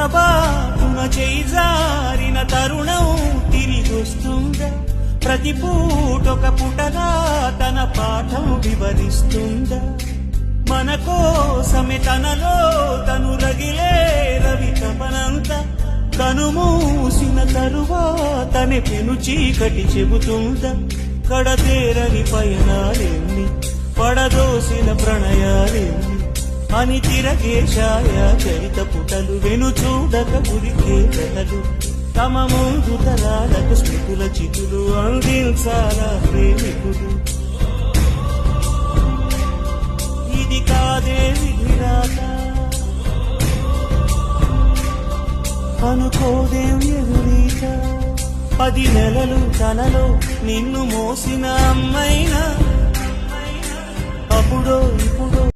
పొరబాటున చేజారిన తరుణం తిరిగొస్తుందా? ప్రతి పూటొక పుటగా తన పాఠం వివరిస్తుందా? మన కోసమే తనలో తను రగిలే రవి తపనంత కనుమూసిన తరువాతనే పెను చీకటి చెబుతుందా? కడతేరని పయనాలేమి పడదోసిన ప్రణయాలేమి అని తిరగే ఛాయా చరిత పుటలు వెను చూడక ఉరికే కథలు తమ ముందు తరాలకు స్మృతుల చితులు అందించాలా ప్రేమికుడు. ఇది కాదే విధిరాత అనుకోదేం ఎదురీత 10 నెలలు తనలో నిన్ను మోసిన అమ్మైనా అప్పుడో ఇప్పుడో